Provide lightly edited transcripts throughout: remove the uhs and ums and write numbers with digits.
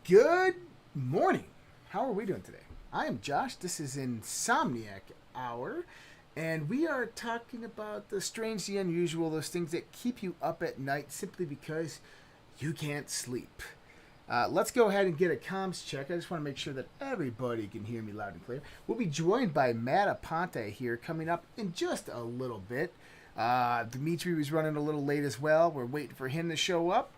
Good morning. How are we doing today? I am Josh. This is Insomniac Hour, and we are talking about the strange, the unusual, those things that keep you up at night simply because you can't sleep. Let's go ahead and get a comms check. I just want to make sure that everybody can hear me loud and clear. We'll be joined by Matt Aponte here coming up in just a little bit. Dimitri was running a little late as well. We're waiting for him to show up.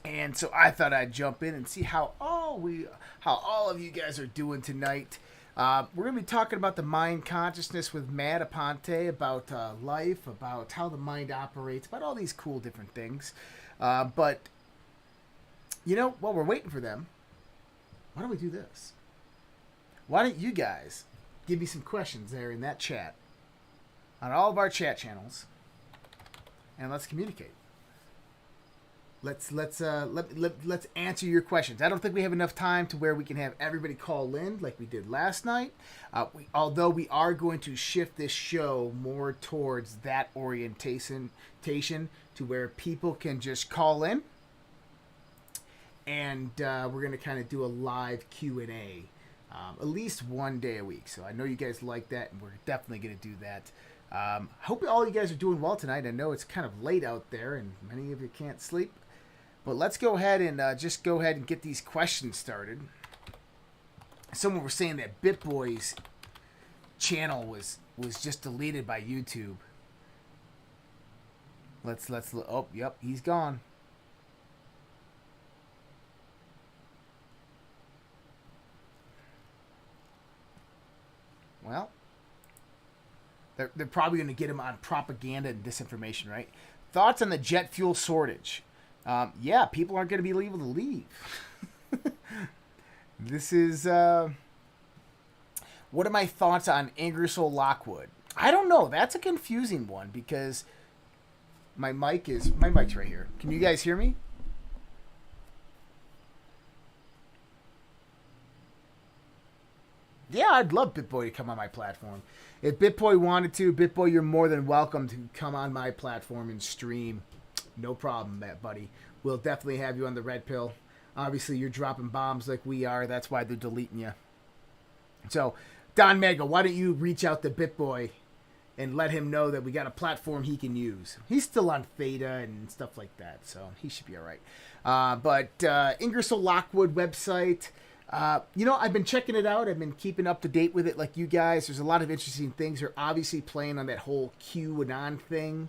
And so I thought I'd jump in and see how all of you guys are doing tonight. We're going to be talking about the mind consciousness with Matt Aponte, about life, about how the mind operates, about all these cool different things. But, you know, while we're waiting for them, why don't we do this? Why don't you guys give me some questions there in that chat on all of our chat channels, and let's communicate. Let's answer your questions. I don't think we have enough time to where we can have everybody call in like we did last night. Although we are going to shift this show more towards that orientation to where people can just call in, and we're going to kind of do a live Q&A at least one day a week. So I know you guys like that, and we're definitely going to do that. Hope all you guys are doing well tonight. I know it's kind of late out there, and many of you can't sleep. But let's go ahead and just go ahead and get these questions started. Someone was saying that BitBoy's channel was just deleted by YouTube. Let's oh, yep, he's gone. Well, they're probably going to get him on propaganda and disinformation, right? Thoughts on the jet fuel shortage? Yeah, people aren't going to be able to leave. This is, what are my thoughts on Ingersoll Lockwood? I don't know. That's a confusing one because my mic's right here. Can you guys hear me? Yeah, I'd love BitBoy to come on my platform. If BitBoy wanted to, BitBoy, you're more than welcome to come on my platform and stream. No problem, Matt, buddy. We'll definitely have you on the Redpill. Obviously, you're dropping bombs like we are. That's why they're deleting you. So, Don Mega, why don't you reach out to BitBoy and let him know that we got a platform he can use. He's still on Theta and stuff like that, so he should be all right. But Ingersoll Lockwood website, you know, I've been checking it out. I've been keeping up to date with it like you guys. There's a lot of interesting things. They're obviously playing on that whole QAnon thing.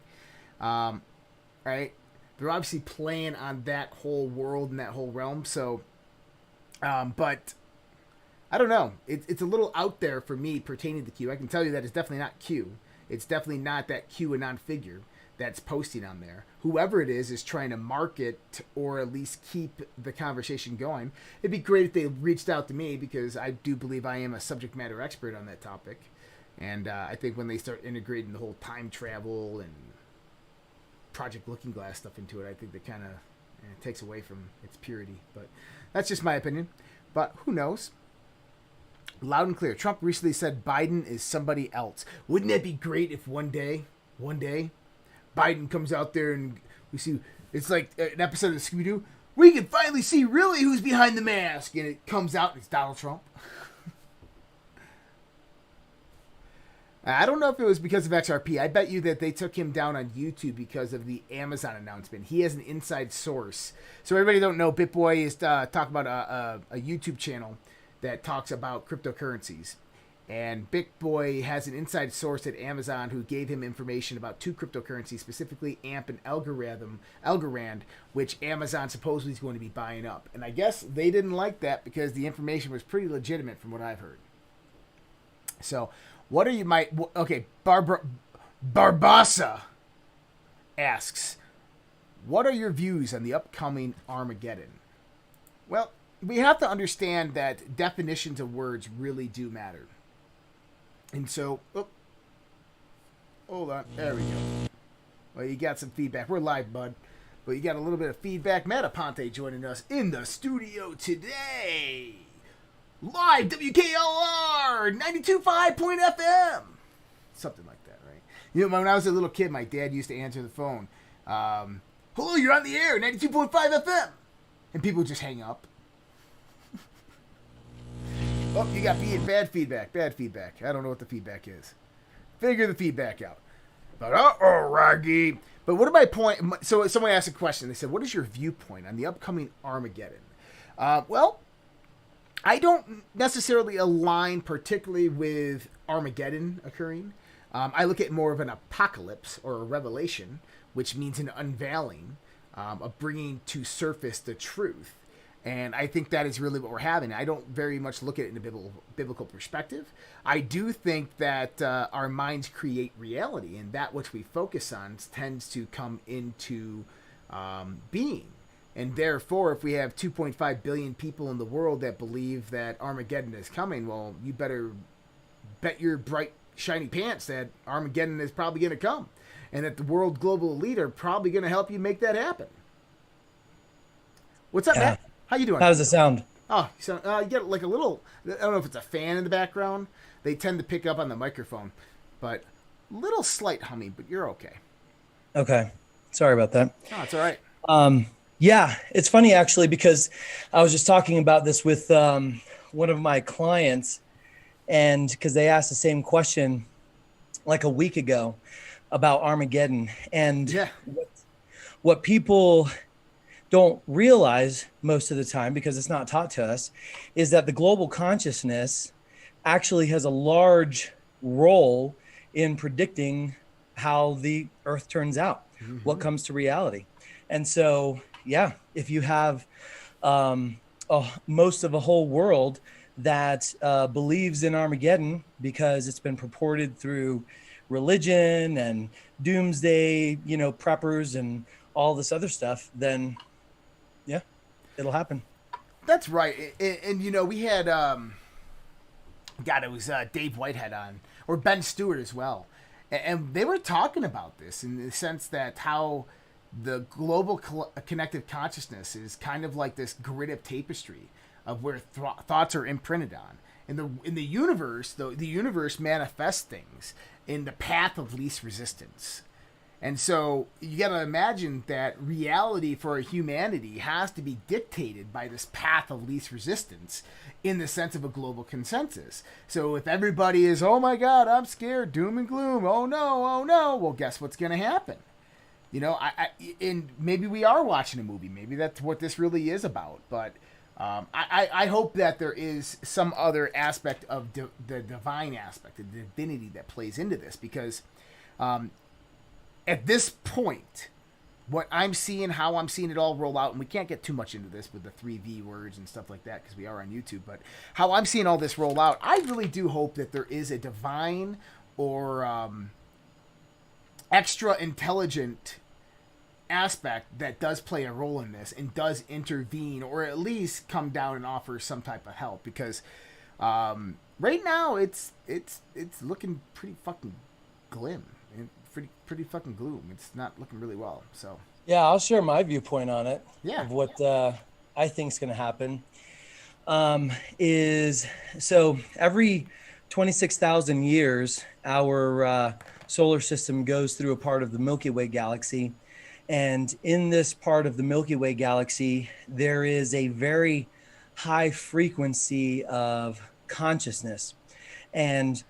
Right? They're obviously playing on that whole world and that whole realm. So, but I don't know. It's a little out there for me pertaining to Q. I can tell you that it's definitely not Q. It's definitely not that QAnon figure that's posting on there. Whoever it is trying to market or at least keep the conversation going. It'd be great if they reached out to me because I do believe I am a subject matter expert on that topic. And I think when they start integrating the whole time travel and Project Looking Glass stuff into it, I think that kind of takes away from its purity. But that's just my opinion. But who knows? Loud and clear. Trump recently said Biden is somebody else. Wouldn't that be great if one day, Biden comes out there and we see, it's like an episode of Scooby-Doo, we can finally see really who's behind the mask. And it comes out and it's Donald Trump. I don't know if it was because of XRP. I bet you that they took him down on YouTube because of the Amazon announcement. He has an inside source. So everybody don't know, BitBoy is talking about a YouTube channel that talks about cryptocurrencies. And BitBoy has an inside source at Amazon who gave him information about two cryptocurrencies, specifically AMP and Algorand, which Amazon supposedly is going to be buying up. And I guess they didn't like that because the information was pretty legitimate from what I've heard. So, what are you okay, Barbassa asks, what are your views on the upcoming Armageddon? Well, we have to understand that definitions of words really do matter. And so, hold on, there we go. Well, you got some feedback. We're live, bud. But you got a little bit of feedback. Matt Aponte joining us in the studio today. Live WKLR 92.5 FM. Something like that, right? You know, when I was a little kid, my dad used to answer the phone. Hello, you're on the air, 92.5 FM. And people would just hang up. Oh, you got bad feedback. Bad feedback. I don't know what the feedback is. Figure the feedback out. But Raggy. But what am I point? So someone asked a question. They said, "What is your viewpoint on the upcoming Armageddon?" Well, I don't necessarily align particularly with Armageddon occurring. I look at more of an apocalypse or a revelation, which means an unveiling, of bringing to surface the truth. And I think that is really what we're having. I don't very much look at it in a biblical perspective. I do think that our minds create reality, and that which we focus on tends to come into being. And therefore, if we have 2.5 billion people in the world that believe that Armageddon is coming, well, you better bet your bright, shiny pants that Armageddon is probably going to come. And that the world global elite are probably going to help you make that happen. What's up, Matt? How you doing? How does it sound? Oh, so you get like a little, I don't know if it's a fan in the background. They tend to pick up on the microphone. But little slight humming, but you're okay. Okay. Sorry about that. Oh, it's all right. Yeah, it's funny actually, because I was just talking about this with one of my clients, and because they asked the same question like a week ago about Armageddon. And what people don't realize most of the time, because it's not taught to us, is that the global consciousness actually has a large role in predicting how the earth turns out, what comes to reality. And so, yeah, if you have most of a whole world that believes in Armageddon because it's been purported through religion and doomsday, preppers and all this other stuff, then yeah, it'll happen. That's right. And we had, it was Dave Whitehead on, or Ben Stewart as well. And they were talking about this in the sense that how the global connective consciousness is kind of like this grid of tapestry of where thoughts are imprinted on. In the universe, the universe manifests things in the path of least resistance. And so you got to imagine that reality for humanity has to be dictated by this path of least resistance in the sense of a global consensus. So if everybody is, oh my God, I'm scared, doom and gloom, oh no, well, guess what's going to happen? And maybe we are watching a movie. Maybe that's what this really is about. But I hope that there is some other aspect of the divine aspect, the divinity that plays into this. Because at this point, what I'm seeing, how I'm seeing it all roll out, and we can't get too much into this with the 3V words and stuff like that because we are on YouTube, but how I'm seeing all this roll out, I really do hope that there is a divine or extra intelligent aspect that does play a role in this and does intervene or at least come down and offer some type of help, because right now it's looking pretty fucking glim and pretty fucking gloom. It's not looking really well. So yeah, I'll share my viewpoint on it. Yeah. Of what I think is going to happen. Is so every 26,000 years, our solar system goes through a part of the Milky Way galaxy. And in this part of the Milky Way galaxy, there is a very high frequency of consciousness. And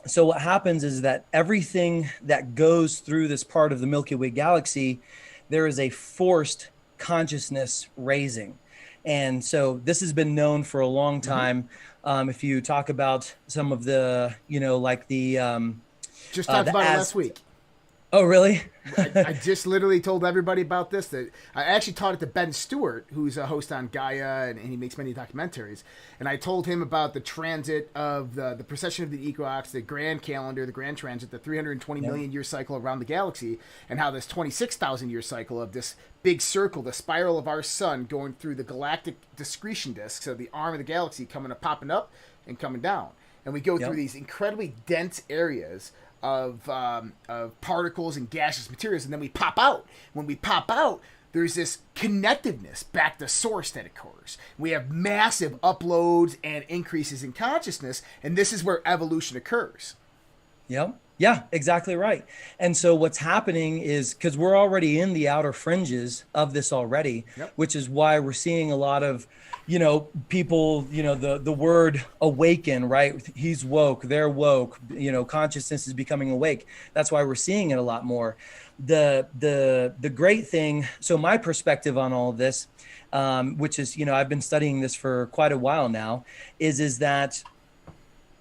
so what happens is that everything that goes through this part of the Milky Way galaxy, there is a forced consciousness raising. And so this has been known for a long time. If you talk about some of the, like the... just talked about it last week. Oh, really? I just literally told everybody about this. That I actually taught it to Ben Stewart, who's a host on Gaia, and he makes many documentaries. And I told him about the transit of the precession of the equinox, the grand calendar, the grand transit, the 320 million year cycle around the galaxy, and how this 26,000 year cycle of this big circle, the spiral of our sun going through the galactic discretion disk, so the arm of the galaxy popping up and coming down. And we go through these incredibly dense areas of particles and gaseous materials, and then we pop out. When we pop out, there's this connectiveness back to source that occurs. We have massive uploads and increases in consciousness, and this is where evolution occurs. Yep. Yeah, exactly right. And so what's happening is because we're already in the outer fringes of this already, Yep. which is why we're seeing a lot of, people, the word awaken, right? He's woke, they're woke, consciousness is becoming awake. That's why we're seeing it a lot more. The great thing, so my perspective on all of this, which is, I've been studying this for quite a while now, is that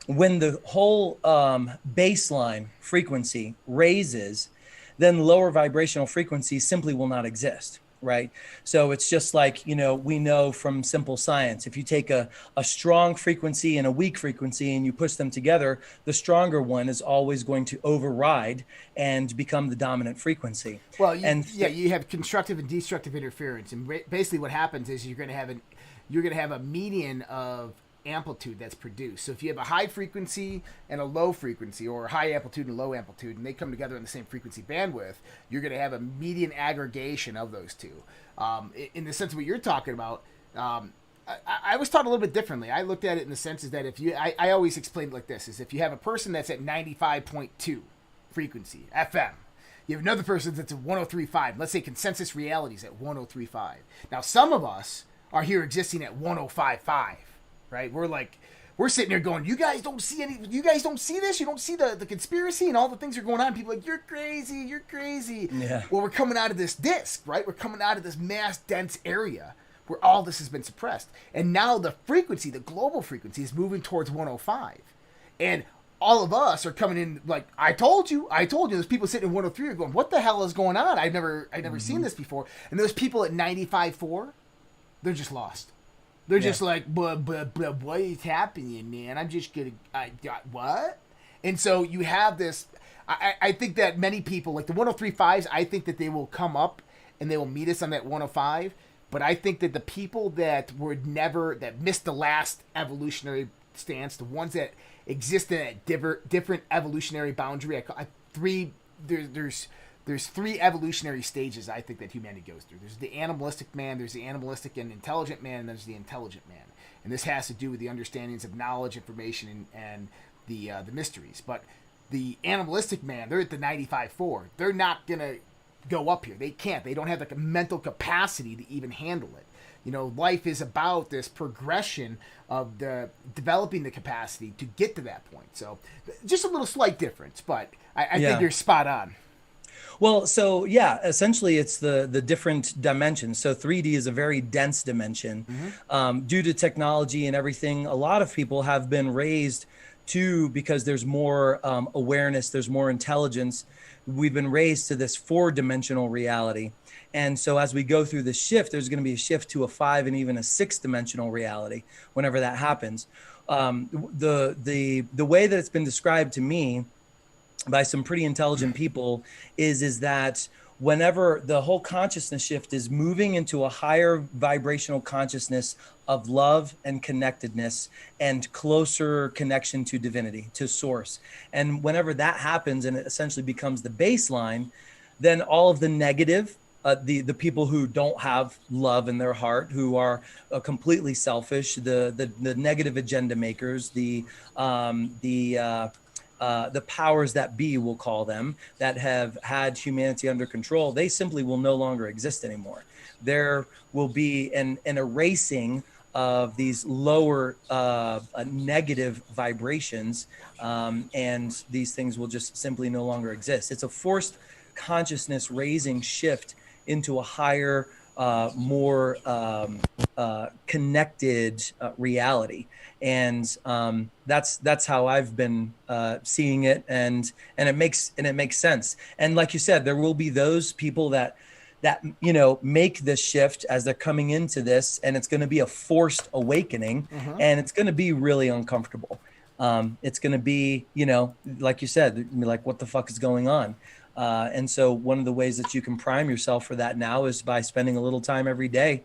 when the whole baseline frequency raises, then lower vibrational frequencies simply will not exist, right? So it's just like, we know from simple science, if you take a strong frequency and a weak frequency and you push them together, the stronger one is always going to override and become the dominant frequency. Well, And you have constructive and destructive interference, and basically what happens is you're going to have a median of amplitude that's produced. So if you have a high frequency and a low frequency, or high amplitude and low amplitude, and they come together in the same frequency bandwidth, you're going to have a median aggregation of those two. In the sense of what you're talking about, I was taught a little bit differently. I looked at it in the sense is that I always explained it like this: is if you have a person that's at 95.2 frequency FM, you have another person that's at 103.5. Let's say consensus reality is at 103.5. Now some of us are here existing at 105.5. Right, we're sitting there going, you guys don't see this, you don't see the conspiracy and all the things that are going on. People are like, you're crazy. Yeah. Well, we're coming out of this disc, right? We're coming out of this mass dense area where all this has been suppressed, and now the global frequency is moving towards 105, and all of us are coming in like, I told you. There's people sitting in 103 are going, what the hell is going on? I've never seen this before. And those people at 95.4, they're just lost. They're just like, but what is happening, man? I'm just gonna, what? And so you have this. I think that many people, like the 103.5s, I think that they will come up and they will meet us on that 105. But I think that the people that missed the last evolutionary stance, the ones that exist in a different evolutionary boundary, there's three evolutionary stages I think that humanity goes through. There's the animalistic man, there's the animalistic and intelligent man, and there's the intelligent man. And this has to do with the understandings of knowledge, information, and the mysteries. But the animalistic man, they're at the 95.4. They're not going to go up here. They can't. They don't have the mental capacity to even handle it. Life is about this progression of developing the capacity to get to that point. So just a little slight difference, but I think you're spot on. Well, so yeah, essentially it's the different dimensions. So 3D is a very dense dimension. Due to technology and everything, a lot of people have been raised because there's more awareness, there's more intelligence. We've been raised to this 4-dimensional reality. And so as we go through the shift, there's going to be a shift to a 5 and even a 6-dimensional reality whenever that happens. The way that it's been described to me by some pretty intelligent people is that whenever the whole consciousness shift is moving into a higher vibrational consciousness of love and connectedness and closer connection to divinity, to source. And whenever that happens and it essentially becomes the baseline, then all of the negative, the people who don't have love in their heart, who are completely selfish, the negative agenda makers, the powers that be, we'll call them, that have had humanity under control, they simply will no longer exist anymore. There will be an erasing of these lower negative vibrations, and these things will just simply no longer exist. It's a forced consciousness raising shift into a higher, more connected reality. And that's how I've been seeing it, and it makes sense. And like you said, there will be those people that make this shift as they're coming into this, and it's going to be a forced awakening, and it's going to be really uncomfortable. It's going to be, like you said, like, what the fuck is going on? And so one of the ways that you can prime yourself for that now is by spending a little time every day,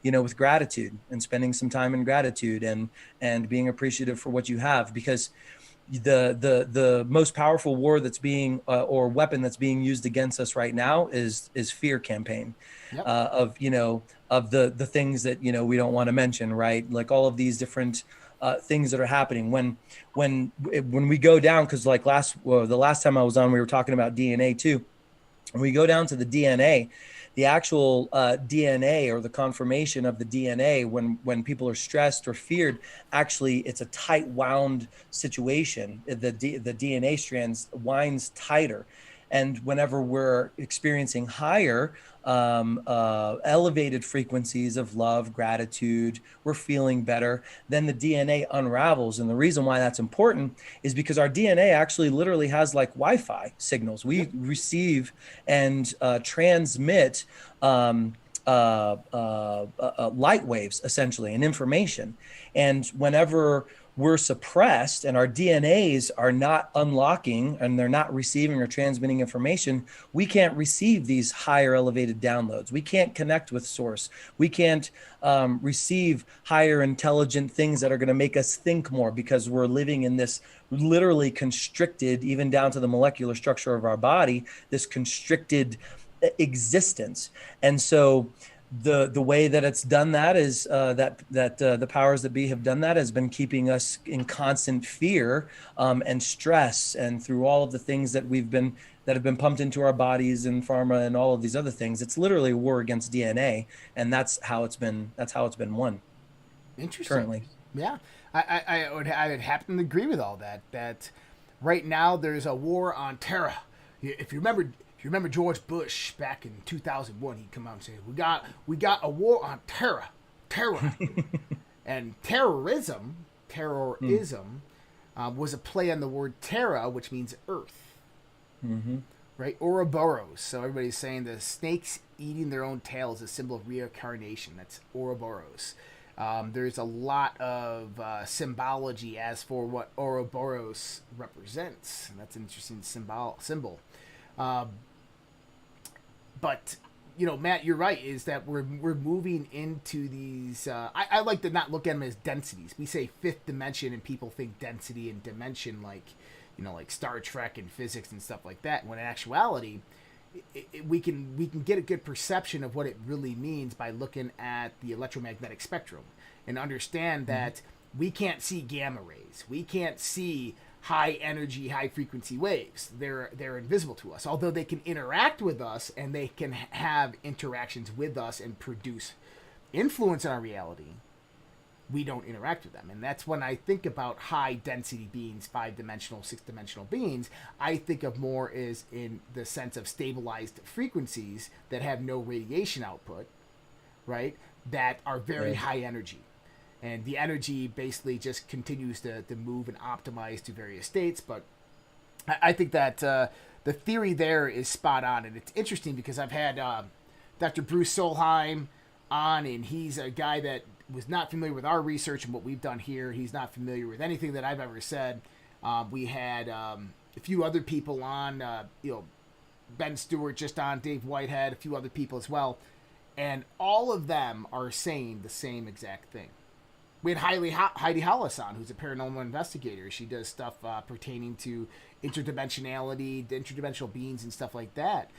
with gratitude, and spending some time in gratitude and being appreciative for what you have, because the most powerful war that's being or weapon that's being used against us right now is fear campaign. Yep. Of the things that we don't want to mention, right? Like all of these different things that are happening when we go down, because like the last time I was on, we were talking about DNA too. When we go down to the DNA, the actual DNA, or the conformation of the DNA, when people are stressed or feared, actually it's a tight wound situation. The DNA strands winds tighter. And whenever we're experiencing higher elevated frequencies of love, gratitude, we're feeling better, then the DNA unravels. And the reason why that's important is because our DNA actually literally has like Wi-Fi signals. We receive and transmit light waves, essentially, and information. And whenever we're suppressed and our DNAs are not unlocking and they're not receiving or transmitting information, we can't receive these higher elevated downloads. We can't connect with source. We can't receive higher intelligent things that are going to make us think more, because we're living in this literally constricted, even down to the molecular structure of our body, this constricted existence. And so the way that it's done that is that the powers that be have done that has been keeping us in constant fear and stress, and through all of the things that have been pumped into our bodies and pharma and all of these other things. It's literally a war against DNA, and that's how it's been won. Interesting. Currently. Yeah, I would happen to agree with all that. That right now there's a war on terror. If you remember George Bush back in 2001, he'd come out and say, we got a war on terror. And terrorism was a play on the word terra, which means earth. Mm-hmm. Right? Ouroboros. So everybody's saying the snakes eating their own tail is a symbol of reincarnation. That's Ouroboros. There's a lot of symbology as for what Ouroboros represents. And that's an interesting symbol. But, Matt, you're right, is that we're moving into these... I like to not look at them as densities. We say fifth dimension, and people think density and dimension like Star Trek and physics and stuff like that. When in actuality, we can get a good perception of what it really means by looking at the electromagnetic spectrum and understand that we can't see gamma rays. We can't see high energy, high frequency waves. They're invisible to us, although they can interact with us and they can have interactions with us and produce influence on our reality. We don't interact with them. And that's when I think about high density beings, 5-dimensional, 6-dimensional beings, I think of more as in the sense of stabilized frequencies that have no radiation output, right? That are very high energy. And the energy basically just continues to move and optimize to various states. But I think that the theory there is spot on. And it's interesting because I've had Dr. Bruce Solheim on, and he's a guy that was not familiar with our research and what we've done here. He's not familiar with anything that I've ever said. We had a few other people on, Ben Stewart just on, Dave Whitehead, a few other people as well. And all of them are saying the same exact thing. We had Heidi Hollis on, who's a paranormal investigator. She does stuff pertaining to interdimensionality, interdimensional beings, and stuff like that.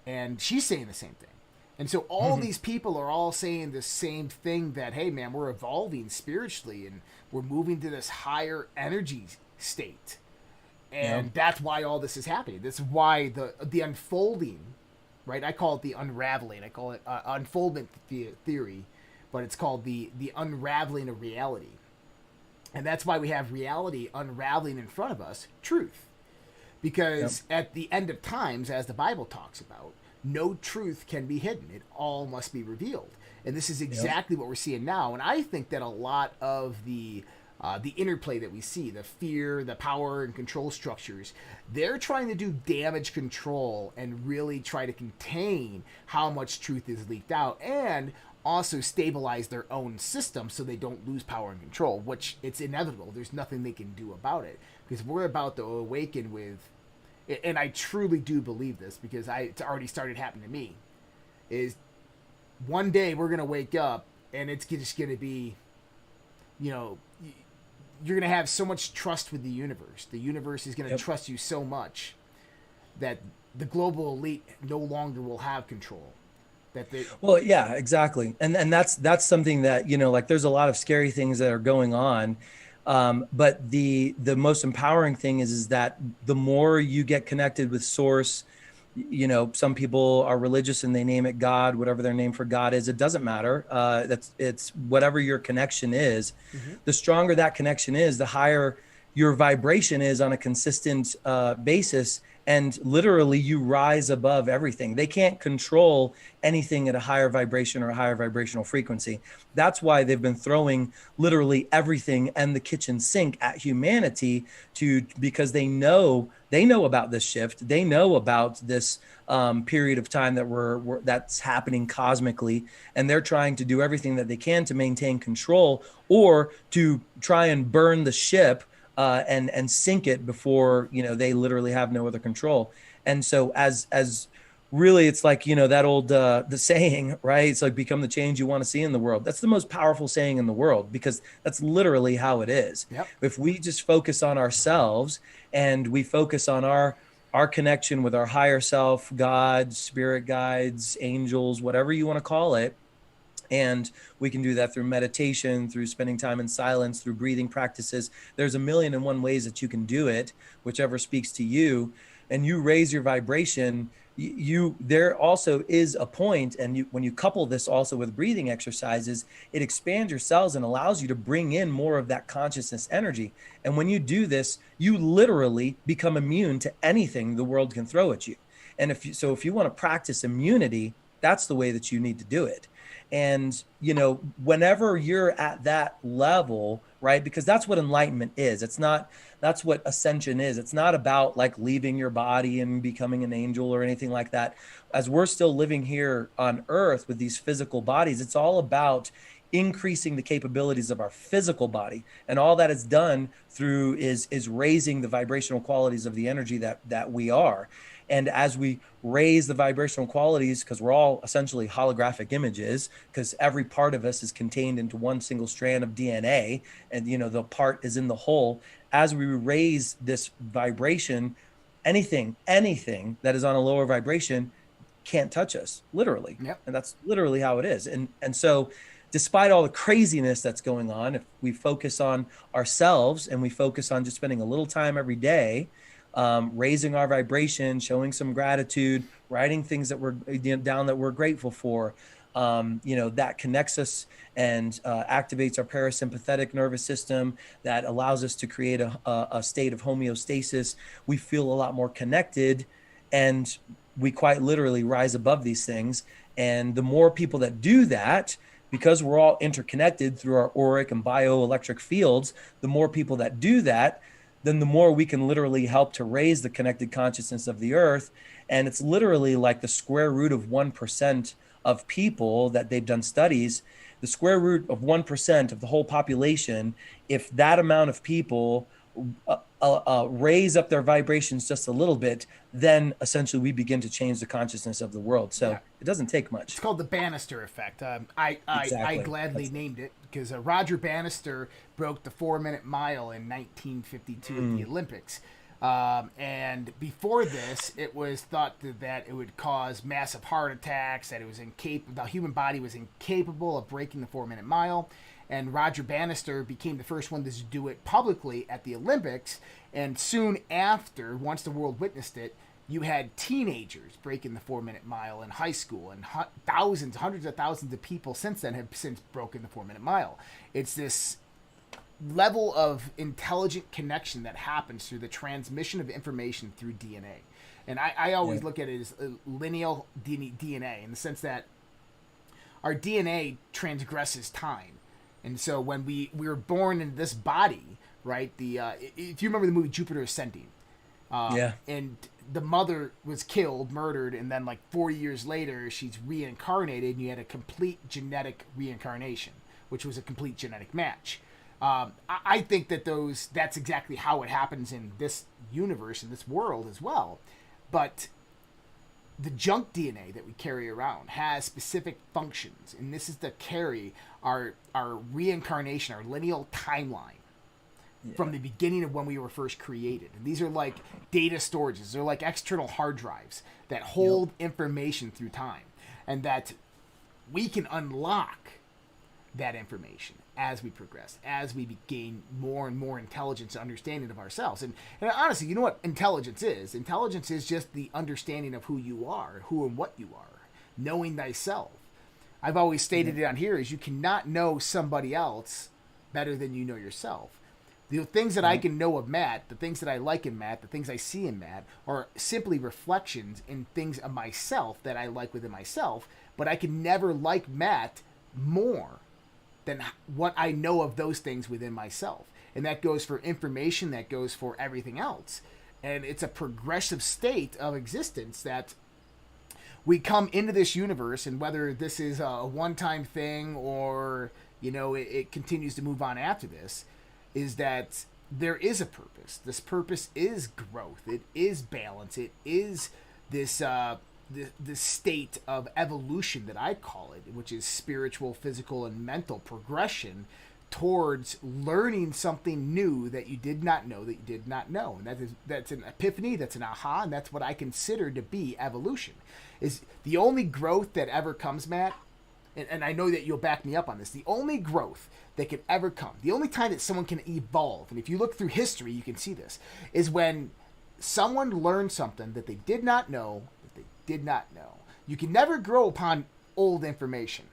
And she's saying the same thing. And so all these people are all saying the same thing, that, hey, man, we're evolving spiritually and we're moving to this higher energy state. And that's why all this is happening. This is why the unfolding, right? I call it the unraveling. I call it unfoldment theory. But it's called the unraveling of reality. And that's why we have reality unraveling in front of us, truth. Because at the end of times, as the Bible talks about, no truth can be hidden. It all must be revealed. And this is exactly what we're seeing now. And I think that a lot of the interplay that we see, the fear, the power and control structures, they're trying to do damage control and really try to contain how much truth is leaked out, and also stabilize their own system so they don't lose power and control, which it's inevitable. There's nothing they can do about it, because we're about to awaken with, and I truly do believe this because it's already started happening to me, is one day we're going to wake up and it's just going to be, you're going to have so much trust with the universe. The universe is going to trust you so much that the global elite no longer will have control. Well, yeah, exactly. And that's something that, like, there's a lot of scary things that are going on But the most empowering thing is that the more you get connected with source, you know, some people are religious and they name it God, whatever their name for God is. It doesn't matter. It's whatever your connection is. The stronger that connection is, the higher your vibration is on a consistent basis. And literally you rise above everything. They can't control anything at a higher vibration or a higher vibrational frequency. That's why they've been throwing literally everything and the kitchen sink at humanity because they know about this shift. They know about this period of time that's happening cosmically, and they're trying to do everything that they can to maintain control or to try and burn the ship and sink it before, you know, they literally have no other control. And so as really, it's like, you know, that old the saying, right? It's like, become the change you want to see in the world. That's the most powerful saying in the world, because that's literally how it is. Yep. If we just focus on ourselves and we focus on our connection with our higher self, God, spirit guides, angels, whatever you want to call it. And we can do that through meditation, through spending time in silence, through breathing practices. There's a million and one ways that you can do it, whichever speaks to you. And you raise your vibration. There also is a point, and when you couple this also with breathing exercises, it expands your cells and allows you to bring in more of that consciousness energy. And when you do this, you literally become immune to anything the world can throw at you. And if you want to practice immunity, that's the way that you need to do it. And, you know, whenever you're at that level, right, because that's what enlightenment is. That's what ascension is. It's not about like leaving your body and becoming an angel or anything like that. As we're still living here on earth with these physical bodies, it's all about increasing the capabilities of our physical body. And all that is done through is raising the vibrational qualities of the energy that we are. And as we raise the vibrational qualities, because we're all essentially holographic images, because every part of us is contained into one single strand of DNA, and, you know, the part is in the whole. As we raise this vibration, anything that is on a lower vibration can't touch us, literally. Yep. And that's literally how it is. And so despite all the craziness that's going on, if we focus on ourselves and we focus on just spending a little time every day, raising our vibration, showing some gratitude, writing things that we're down that we're grateful for, you know, that connects us and activates our parasympathetic nervous system, that allows us to create a state of homeostasis. We feel a lot more connected, and we quite literally rise above these things. And the more people that do that, because we're all interconnected through our auric and bioelectric fields, the more people that do that, then the more we can literally help to raise the connected consciousness of the earth. And it's literally like the square root of 1% of people that they've done studies, the square root of 1% of the whole population. If that amount of people raise up their vibrations just a little bit, then essentially we begin to change the consciousness of the world. So It doesn't take much. It's called the Bannister effect. I gladly named it because Roger Bannister broke the 4-minute mile in 1952 at the Olympics. And before this, it was thought that it would cause massive heart attacks, that the human body was incapable of breaking the 4-minute mile. And Roger Bannister became the first one to do it publicly at the Olympics. And soon after, once the world witnessed it, you had teenagers breaking the 4-minute mile in high school, and hundreds of thousands of people since then have since broken the 4-minute mile. It's this level of intelligent connection that happens through the transmission of information through DNA. And I always look at it as lineal DNA, in the sense that our DNA transgresses time. And so when we were born in this body, right? If you remember the movie Jupiter Ascending, and the mother was murdered, and then like 4 years later, she's reincarnated, and you had a complete genetic reincarnation, which was a complete genetic match. I think that that's exactly how it happens in this universe, in this world as well. But the junk DNA that we carry around has specific functions, and this is to carry our reincarnation, our lineal timeline from the beginning of when we were first created. And these are like data storages. They're like external hard drives that hold information through time, and that we can unlock that information as we progress, as we gain more and more intelligence and understanding of ourselves. And honestly, you know what intelligence is? Intelligence is just the understanding of who you are, who and what you are, knowing thyself. I've always stated it on here is you cannot know somebody else better than you know yourself. The things that I can know of Matt, the things that I like in Matt, the things I see in Matt are simply reflections in things of myself that I like within myself, but I can never like Matt more than what I know of those things within myself. And that goes for information, that goes for everything else. And it's a progressive state of existence that we come into this universe, and whether this is a one-time thing or, it continues to move on after this, is that there is a purpose. This purpose is growth. It is balance. It is this this state of evolution that I call it, which is spiritual, physical, and mental progression towards learning something new that you did not know that you did not know. And that's an epiphany, that's an aha, and that's what I consider to be evolution. Is the only growth that ever comes, Matt, and I know that you'll back me up on this, the only growth that can ever come, the only time that someone can evolve, and if you look through history, you can see this, is when someone learned something that they did not know, You can never grow upon old information.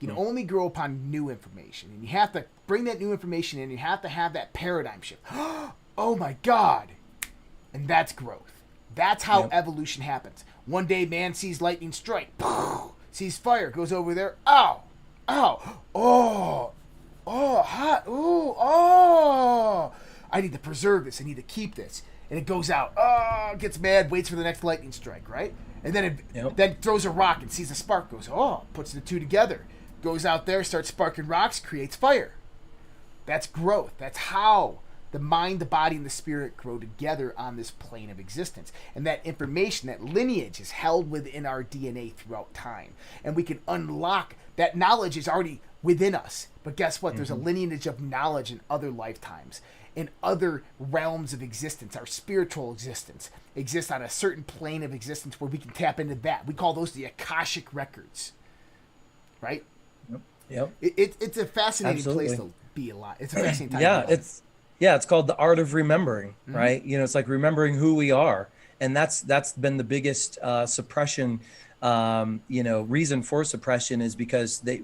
You can only grow upon new information. And you have to bring that new information in. You have to have that paradigm shift. Oh my God. And that's growth. That's how evolution happens. One day man sees lightning strike. Sees fire. Goes over there. Oh. Hot. I need to preserve this. I need to keep this. And it goes out. Gets mad. Waits for the next lightning strike, right? And then then throws a rock and sees a spark. Goes, puts the two together. Goes out there, starts sparking rocks, creates fire. That's growth. That's how the mind, the body, and the spirit grow together on this plane of existence. And that information, that lineage is held within our DNA throughout time. And we can unlock, that knowledge is already within us. But guess what? There's a lineage of knowledge in other lifetimes, in other realms of existence. Our spiritual existence exists on a certain plane of existence where we can tap into that. We call those the Akashic records. Right? Yep. It's a fascinating place to be alive. It's a fascinating time. It's called the art of remembering, right? It's like remembering who we are, and that's been the biggest suppression. Reason for suppression is because they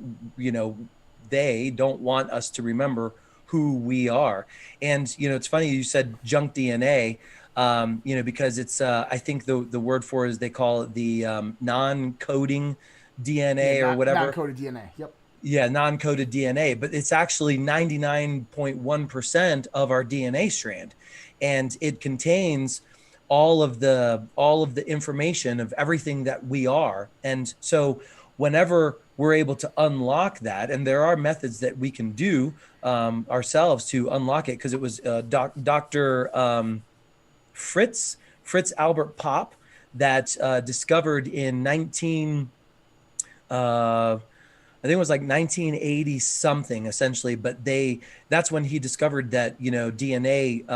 don't want us to remember who we are. And it's funny you said junk DNA, because it's I think the word for it is they call it the non-coding DNA or whatever. Non-coded DNA. Yep. Yeah, non-coded DNA, but it's actually 99.1% of our DNA strand, and it contains all of the information of everything that we are. And so whenever we're able to unlock that, and there are methods that we can do ourselves to unlock it, because it was Dr. Fritz Albert Popp that discovered in I think it was like 1980 something essentially, but that's when he discovered that, DNA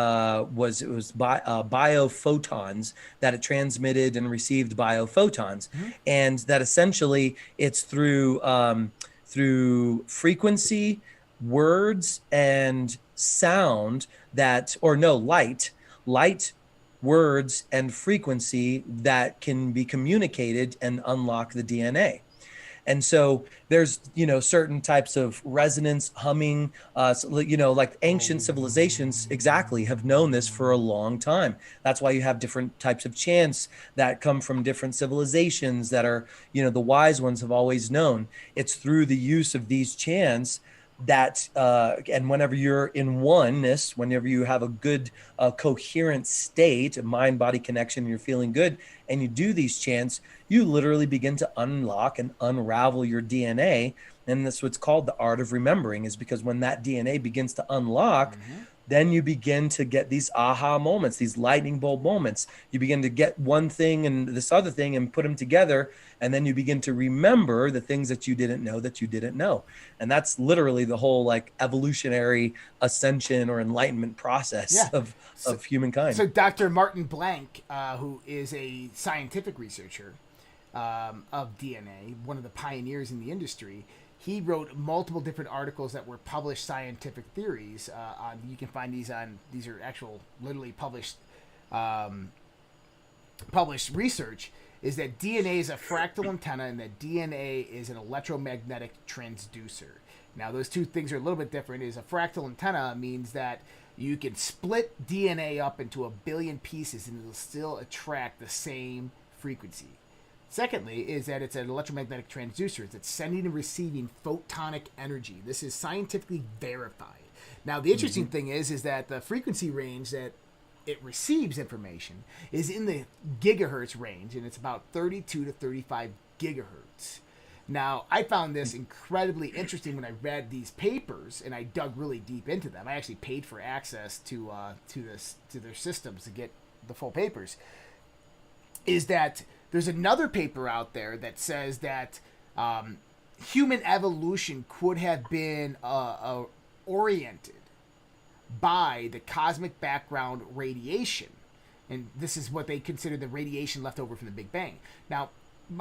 was biophotons, that it transmitted and received biophotons, and that essentially it's through frequency, words, and sound light, words, and frequency that can be communicated and unlock the DNA. And so there's, certain types of resonance, humming, like ancient civilizations exactly have known this for a long time. That's why you have different types of chants that come from different civilizations that are, the wise ones have always known. It's through the use of these chants that, and whenever you're in oneness, whenever you have a good, coherent state, a mind-body connection, you're feeling good, and you do these chants, you literally begin to unlock and unravel your DNA. And that's what's called the art of remembering, is because when that DNA begins to unlock, then you begin to get these aha moments, these lightning bolt moments. You begin to get one thing and this other thing and put them together. And then you begin to remember the things that you didn't know. And that's literally the whole like evolutionary ascension or enlightenment process of humankind. So Dr. Martin Blank, who is a scientific researcher of DNA, one of the pioneers in the industry, he wrote multiple different articles that were published scientific theories. You can find these on, these are actual, literally published research, is that DNA is a fractal antenna and that DNA is an electromagnetic transducer. Now, those two things are a little bit different. Is a fractal antenna means that you can split DNA up into a billion pieces and it'll still attract the same frequency. Secondly, is that it's an electromagnetic transducer. It's sending and receiving photonic energy. This is scientifically verified. Now, the interesting thing is that the frequency range that it receives information is in the gigahertz range, and it's about 32 to 35 gigahertz. Now, I found this incredibly interesting when I read these papers, and I dug really deep into them. I actually paid for access to their systems to get the full papers. Is that there's another paper out there that says that human evolution could have been oriented by the cosmic background radiation. And this is what they consider the radiation left over from the Big Bang. Now,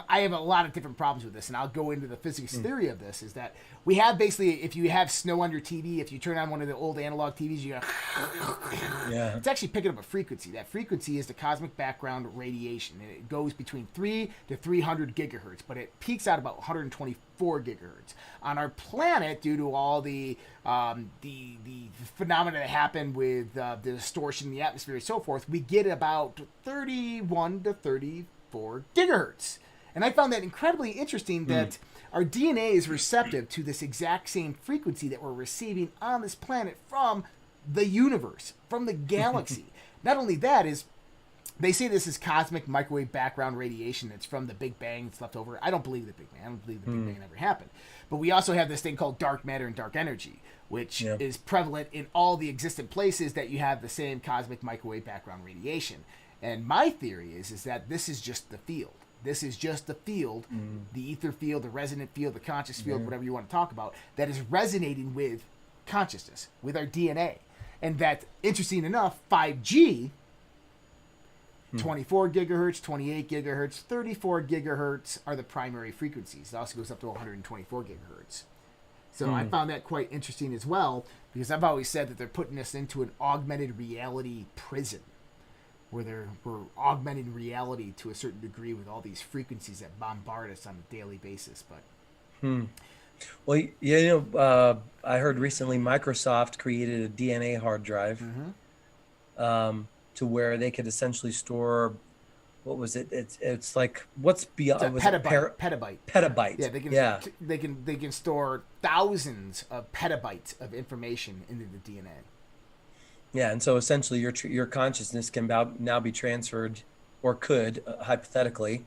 I have a lot of different problems with this, and I'll go into the physics theory of this, is that we have basically, if you have snow on your TV, if you turn on one of the old analog TVs, you go, Yeah. it's actually picking up a frequency. That frequency is the cosmic background radiation, and it goes between 3 to 300 gigahertz, but it peaks out about 124 gigahertz. On our planet, due to all the phenomena that happen with the distortion in the atmosphere and so forth, we get about 31 to 34 gigahertz. And I found that incredibly interesting that our DNA is receptive to this exact same frequency that we're receiving on this planet from the universe, from the galaxy. Not only that, is they say this is cosmic microwave background radiation that's from the Big Bang that's left over. I don't believe the Big Bang. I don't believe the Big Bang ever happened. But we also have this thing called dark matter and dark energy, which is prevalent in all the existent places that you have the same cosmic microwave background radiation. And my theory is that this is just the field. This is just the field, the ether field, the resonant field, the conscious field, whatever you want to talk about, that is resonating with consciousness, with our DNA. And that, interesting enough, 5G, 24 gigahertz, 28 gigahertz, 34 gigahertz are the primary frequencies. It also goes up to 124 gigahertz. So I found that quite interesting as well, because I've always said that they're putting us into an augmented reality prison, where we're augmenting reality to a certain degree with all these frequencies that bombard us on a daily basis. But Well, I heard recently Microsoft created a DNA hard drive to where they could essentially store, what was it? It's like, what's beyond? it's a petabyte. Petabytes. Yeah, they can store thousands of petabytes of information into the DNA. Yeah, and so essentially your consciousness can now be transferred, or could hypothetically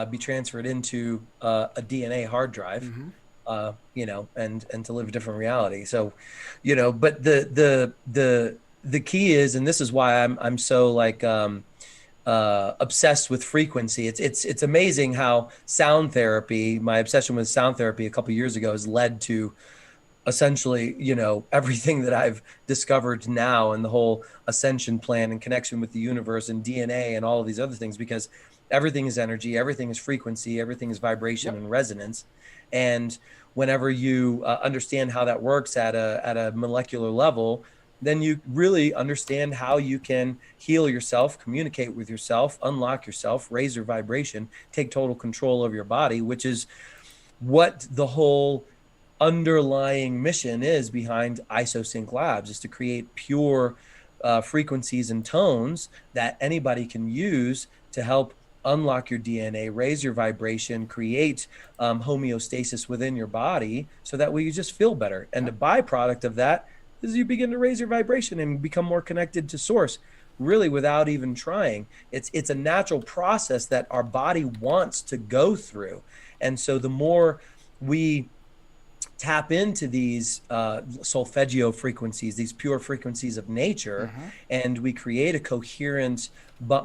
be transferred into a DNA hard drive, and to live a different reality. So, but the key is, and this is why I'm so like obsessed with frequency. It's amazing how sound therapy, my obsession with sound therapy a couple of years ago, has led to essentially, everything that I've discovered now, and the whole ascension plan and connection with the universe and DNA and all of these other things, because everything is energy, everything is frequency, everything is vibration and resonance. And whenever you understand how that works at a molecular level, then you really understand how you can heal yourself, communicate with yourself, unlock yourself, raise your vibration, take total control of your body, which is what the whole underlying mission is behind IsoSync Labs, is to create pure frequencies and tones that anybody can use to help unlock your DNA, raise your vibration, create homeostasis within your body, so that way you just feel better. And the byproduct of that is you begin to raise your vibration and become more connected to source, really without even trying. It's a natural process that our body wants to go through. And so the more we tap into these solfeggio frequencies, these pure frequencies of nature, and we create a coherent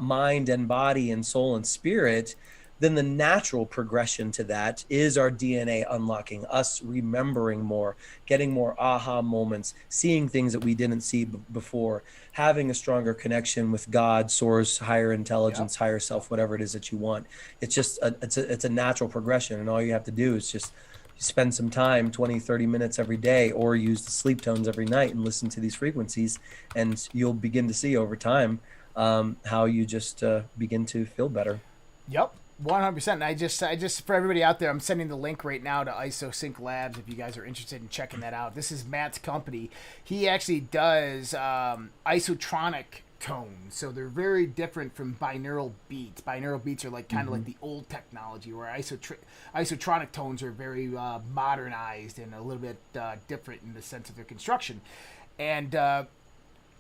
mind and body and soul and spirit, then the natural progression to that is our DNA unlocking, us remembering more, getting more aha moments, seeing things that we didn't see before, having a stronger connection with God, source, higher intelligence, higher self, whatever it is that you want. It's just it's a natural progression, and all you have to do is just spend some time, 20, 30 minutes every day, or use the sleep tones every night and listen to these frequencies. And you'll begin to see over time how you just begin to feel better. Yep. 100%. And I just, for everybody out there, I'm sending the link right now to IsoSync Labs if you guys are interested in checking that out. This is Matt's company. He actually does isotronic tones, so they're very different from binaural beats. Binaural beats are like kind of like the old technology, where isotronic tones are very modernized and a little bit different in the sense of their construction. And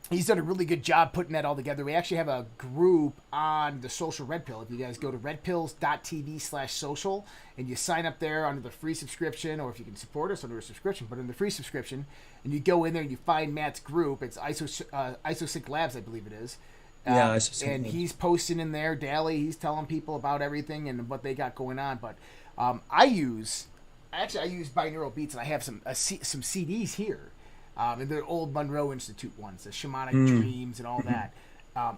he's done a really good job putting that all together. We actually have a group on the social Redpill. If you guys go to redpills.tv/social and you sign up there under the free subscription, or if you can support us under a subscription, but in the free subscription, and you go in there and you find Matt's group, it's IsoSync Labs, I believe it is. Yeah, IsoSync and Labs. He's posting in there daily. He's telling people about everything and what they got going on. But I use binaural beats, and I have some CDs here. And they're old Monroe Institute ones, the Shamanic Dreams and all that.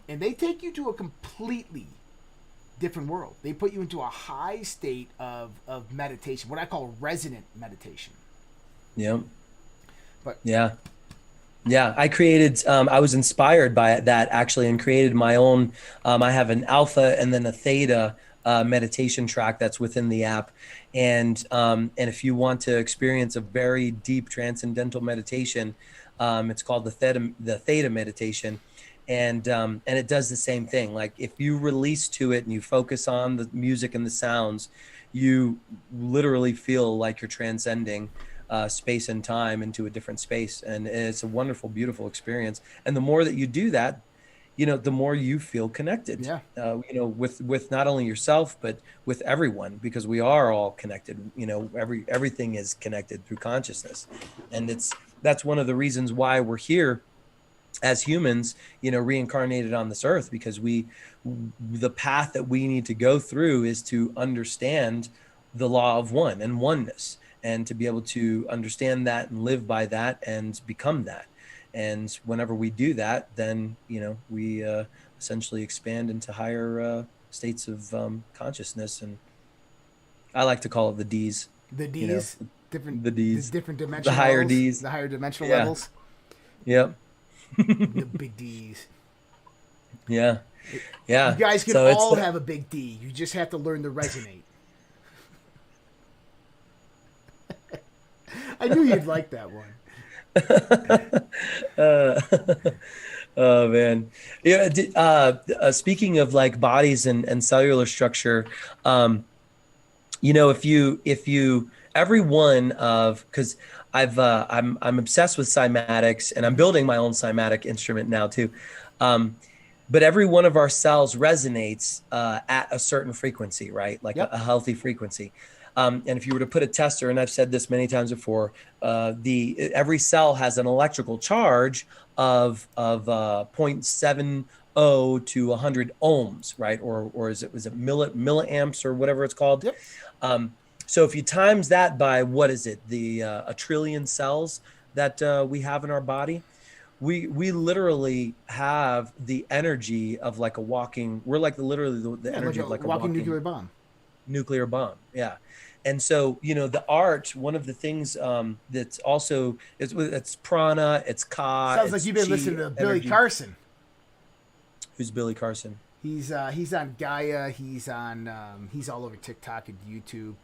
And they take you to a completely different world. They put you into a high state of meditation, what I call resonant meditation. Yeah. But yeah. I created, I was inspired by that actually, and created my own. I have an alpha and then a theta meditation track that's within the app. And if you want to experience a very deep transcendental meditation, it's called the theta meditation. And it does the same thing. Like if you release to it and you focus on the music and the sounds, you literally feel like you're transcending space and time into a different space. And it's a wonderful, beautiful experience. And the more that you do that, the more you feel connected, with not only yourself, but with everyone, because we are all connected. Everything is connected through consciousness. And that's one of the reasons why we're here as humans, reincarnated on this earth, because the path that we need to go through is to understand the law of one and oneness, and to be able to understand that and live by that and become that. And whenever we do that, then, we essentially expand into higher states of consciousness. And I like to call it the Ds. The Ds? The Ds. The different dimensional The higher levels, Ds. The higher dimensional levels. Yep. The big Ds. Yeah. You guys can all have a big D. You just have to learn to resonate. I knew you'd like that one. Oh man. Speaking of like bodies and cellular structure, if you every one of, because I'm obsessed with cymatics, and I'm building my own cymatic instrument now too. But every one of our cells resonates at a certain frequency, right? Like a healthy frequency. And if you were to put a tester, and I've said this many times before, every cell has an electrical charge of 0.70 to 100 ohms, right? Or is it milliamps or whatever it's called? Yep. So if you times that by, what is it? A trillion cells that we have in our body, we literally have the energy of like a walking. We're like literally the energy of like a walking nuclear bomb. Nuclear bomb, yeah. And so, the art, one of the things that's also, it's prana, it's ka. Sounds like you've been listening to Billy Carson. Who's Billy Carson? He's on Gaia. He's all over TikTok and YouTube.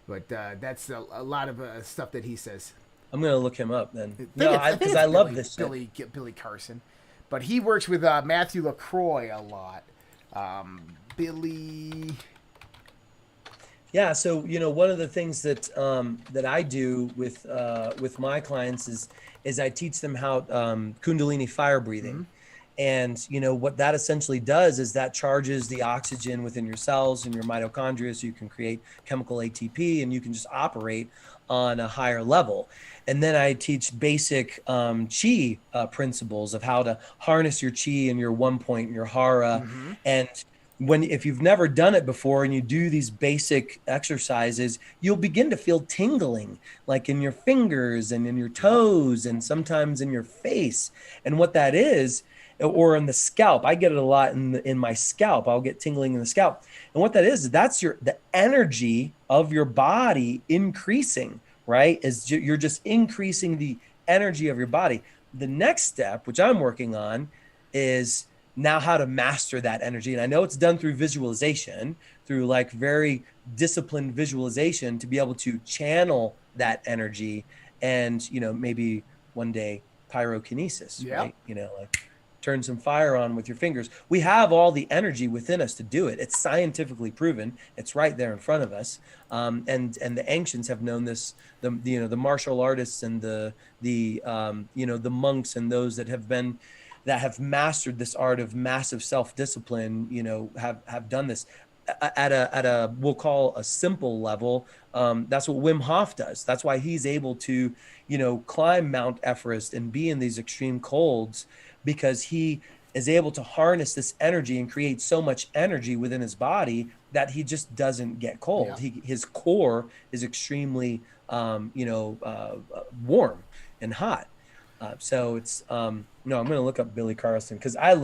But that's a lot of stuff that he says. I'm going to look him up then. Because I love this shit. Billy Carson. But he works with Matthew LaCroix a lot. Billy... Yeah, so one of the things that I do with my clients is I teach them how Kundalini fire breathing, and what that essentially does is that charges the oxygen within your cells and your mitochondria, so you can create chemical ATP, and you can just operate on a higher level. And then I teach basic chi principles of how to harness your chi and your 1 point and your hara, and if you've never done it before and you do these basic exercises, you'll begin to feel tingling, like in your fingers and in your toes and sometimes in your face. And what that is, or in the scalp, I get it a lot in my scalp. I'll get tingling in the scalp. And what that is, that's the energy of your body increasing, right? You're just increasing the energy of your body. The next step, which I'm working on, is now how to master that energy. And I know it's done through visualization, through like very disciplined visualization, to be able to channel that energy and, maybe one day pyrokinesis, Yeah. right? Like turn some fire on with your fingers. We have all the energy within us to do it. It's scientifically proven. It's right there in front of us. And the ancients have known this. The martial artists and the monks and those that have mastered this art of massive self-discipline, have done this at a we'll call a simple level. That's what Wim Hof does. That's why he's able to, climb Mount Everest and be in these extreme colds, because he is able to harness this energy and create so much energy within his body that he just doesn't get cold. Yeah. His core is extremely, warm and hot. So it's no, I'm gonna look up Billy Carson, because I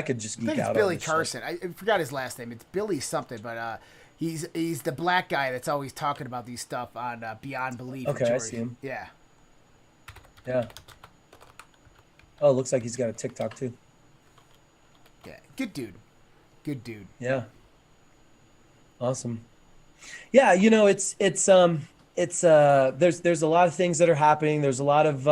could just geek I think out. it's Billy on this Carson. I forgot his last name. It's Billy something, but he's the black guy that's always talking about these stuff on Beyond Belief. Okay, I see him. Yeah. Yeah. Oh, it looks like he's got a TikTok too. Yeah. Good dude. Good dude. Yeah. Awesome. Yeah, there's a lot of things that are happening. There's a lot of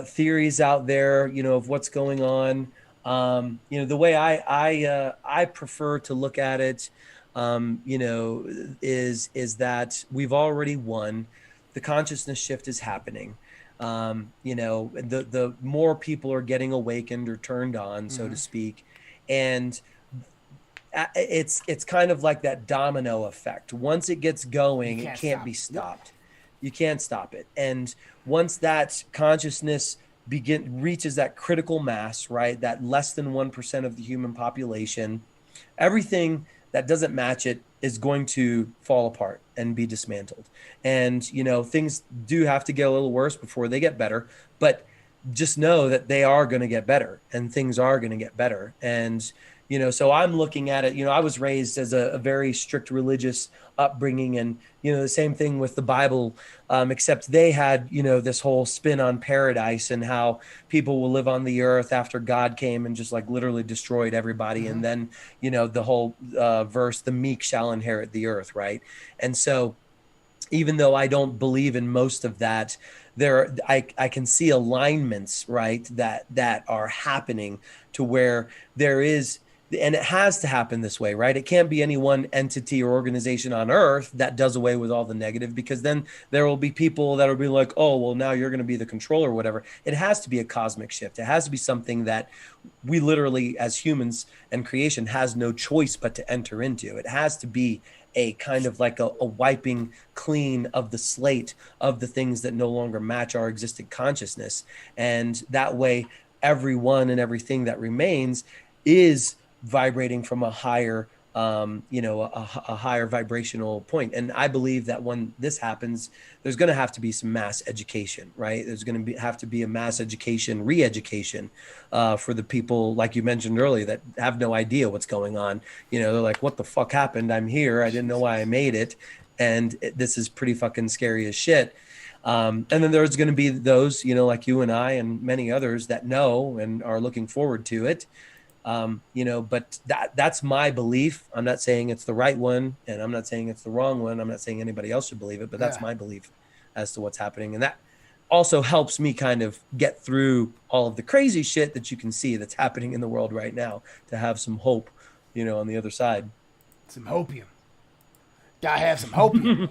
theories out there, of what's going on. The way I prefer to look at it, is that we've already won. The consciousness shift is happening. The more people are getting awakened or turned on, so to speak, and it's kind of like that domino effect. Once it gets going, it can't be stopped. You can't stop it. And once that consciousness reaches that critical mass, right, that less than 1% of the human population, everything that doesn't match it is going to fall apart and be dismantled. And, things do have to get a little worse before they get better, but just know that they are going to get better, and things are going to get better. And, so I'm looking at it, I was raised as a very strict religious upbringing, and, the same thing with the Bible, except they had, this whole spin on paradise and how people will live on the earth after God came and just like literally destroyed everybody. And then, the whole verse, the meek shall inherit the earth. Right. And so even though I don't believe in most of that, I can see alignments, right, that are happening to where there is. And it has to happen this way, right? It can't be any one entity or organization on earth that does away with all the negative, because then there will be people that will be like, oh, well, now you're going to be the controller or whatever. It has to be a cosmic shift. It has to be something that we literally, as humans and creation, has no choice but to enter into. It has to be a kind of like a wiping clean of the slate of the things that no longer match our existing consciousness. And that way, everyone and everything that remains is vibrating from a higher, a higher vibrational point. And I believe that when this happens, there's going to have to be some mass education, right? There's going to have to be a mass education, re-education for the people, like you mentioned earlier, that have no idea what's going on. They're like, what the fuck happened? I'm here. I didn't know why I made it. And this is pretty fucking scary as shit. And then there's going to be those, like you and I and many others that know and are looking forward to it. But that's my belief. I'm not saying it's the right one, and I'm not saying it's the wrong one. I'm not saying anybody else should believe it, but that's my belief as to what's happening. And that also helps me kind of get through all of the crazy shit that you can see that's happening in the world right now, to have some hope, on the other side. Some hopium. Gotta have some hopium.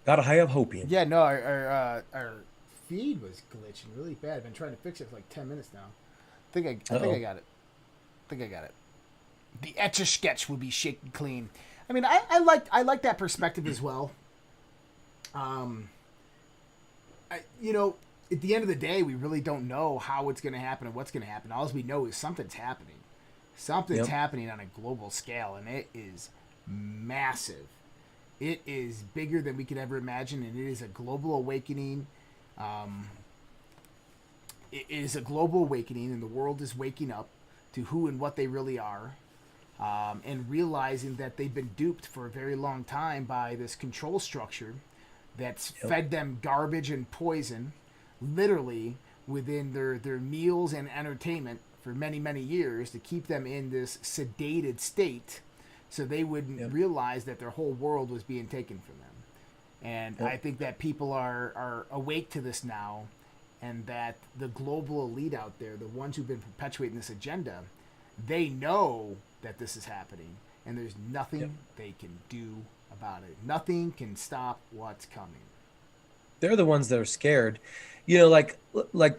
Gotta have hopium. Yeah, no, our feed was glitching really bad. I've been trying to fix it for like 10 minutes now. I think I got it. The Etch-a-Sketch will be shaken clean. I mean, I like that perspective as well. At the end of the day, we really don't know how it's going to happen and what's going to happen. All we know is something's happening. Something's happening on a global scale, and it is massive. It is bigger than we could ever imagine, and it is a global awakening. It is a global awakening, and the world is waking up to who and what they really are. and realizing that they've been duped for a very long time by this control structure that's fed them garbage and poison, literally within their meals and entertainment for many, many years to keep them in this sedated state so they wouldn't realize that their whole world was being taken from them. And I think that people are awake to this now, and that the global elite out there, the ones who've been perpetuating this agenda, they know that this is happening, and there's nothing they can do about it. Nothing can stop what's coming. They're the ones that are scared. You know, like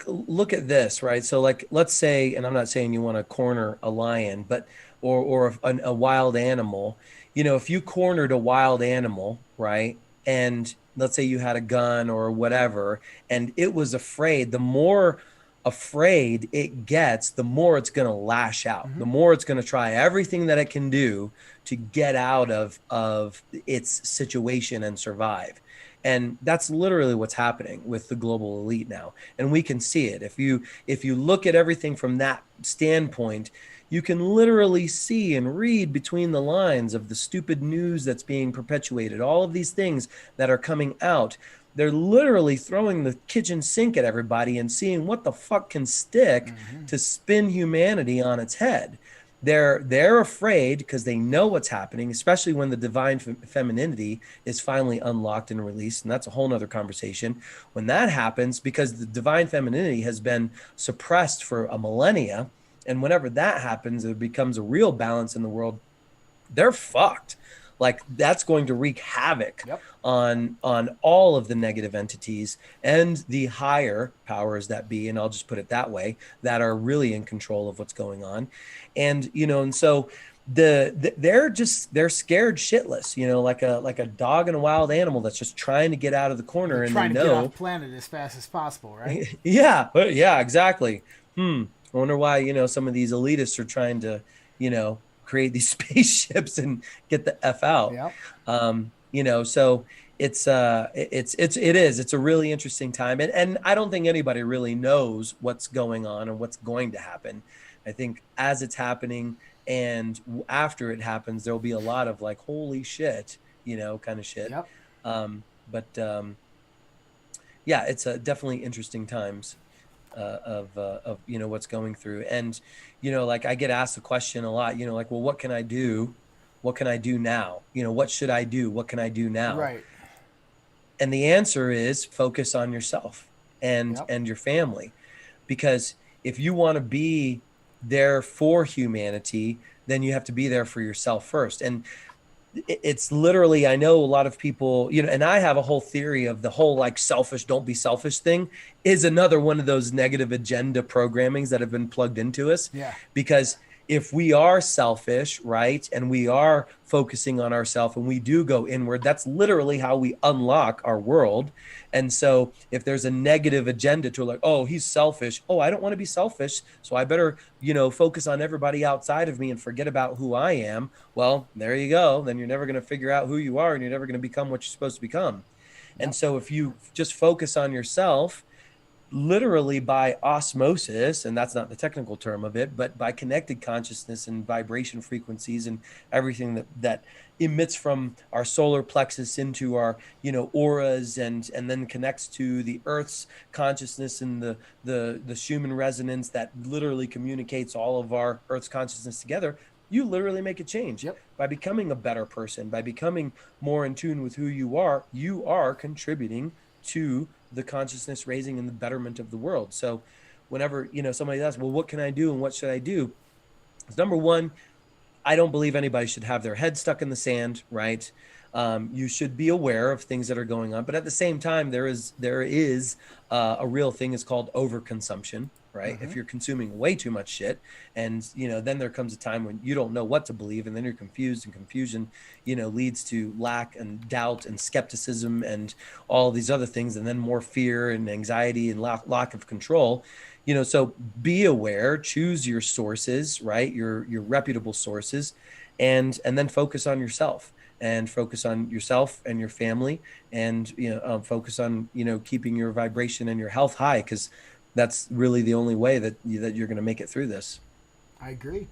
look at this, right? So like, let's say, and I'm not saying you want to corner a lion, but or a wild animal. You know, if you cornered a wild animal, right? And let's say you had a gun or whatever, and it was afraid, the more afraid it gets, the more it's going to lash out, the more it's going to try everything that it can do to get out of its situation and survive. And that's literally what's happening with the global elite now. And we can see it. If you look at everything from that standpoint, you can literally see and read between the lines of the stupid news that's being perpetuated, all of these things that are coming out. They're literally throwing the kitchen sink at everybody and seeing what the fuck can stick to spin humanity on its head. They're afraid because they know what's happening, especially when the divine femininity is finally unlocked and released. And that's a whole nother conversation. When that happens, because the divine femininity has been suppressed for a millennia, and whenever that happens, it becomes a real balance in the world. They're fucked. Like, that's going to wreak havoc on all of the negative entities and the higher powers that be, and I'll just put it that way, that are really in control of what's going on. And, you know, and so they're scared shitless, you know, like a dog and a wild animal that's just trying to get out of the corner. They're and trying they to know, get off the planet as fast as possible, right? yeah, exactly. I wonder why, you know, some of these elitists are trying to, you know, create these spaceships and get the F out. You know, so it's a really interesting time. And I don't think anybody really knows what's going on or what's going to happen. I think as it's happening and after it happens, there'll be a lot of like, holy shit, you know, kind of shit. Yeah, it's definitely interesting times. Of you know, what's going through. And you know, like I get asked the question a lot, you know, like, well, what can I do now? You know, what should I do? What can I do now? Right. And the answer is focus on yourself and your family, because if you want to be there for humanity, then you have to be there for yourself first. And it's literally, I know a lot of people, you know, and I have a whole theory of the whole like selfish, don't be selfish thing is another one of those negative agenda programmings that have been plugged into us. Because if we are selfish, right, and we are focusing on ourselves and we do go inward, that's literally how we unlock our world. And so if there's a negative agenda to like, oh, he's selfish. Oh, I don't want to be selfish. So I better, you know, focus on everybody outside of me and forget about who I am. Well, there you go. Then you're never going to figure out who you are and you're never going to become what you're supposed to become. And so if you just focus on yourself, literally by osmosis, and that's not the technical term of it, but by connected consciousness and vibration frequencies and everything that emits from our solar plexus into our, you know, auras and then connects to the Earth's consciousness and the Schumann resonance that literally communicates all of our Earth's consciousness together. You literally make a change by becoming a better person, by becoming more in tune with who you are contributing to the consciousness raising and the betterment of the world. So whenever, you know, somebody asks, well, what can I do and what should I do? Number one, I don't believe anybody should have their head stuck in the sand, right? You should be aware of things that are going on, but at the same time, there is a real thing is called overconsumption, right? If you're consuming way too much shit, and you know, then there comes a time when you don't know what to believe, and then you're confused, and confusion, you know, leads to lack and doubt and skepticism and all these other things, and then more fear and anxiety and lack of control. You know, so be aware, choose your sources, right? Your reputable sources, and then focus on yourself. And focus on yourself and your family, and you know, focus on, you know, keeping your vibration and your health high, because that's really the only way that you're going to make it through this. I agree.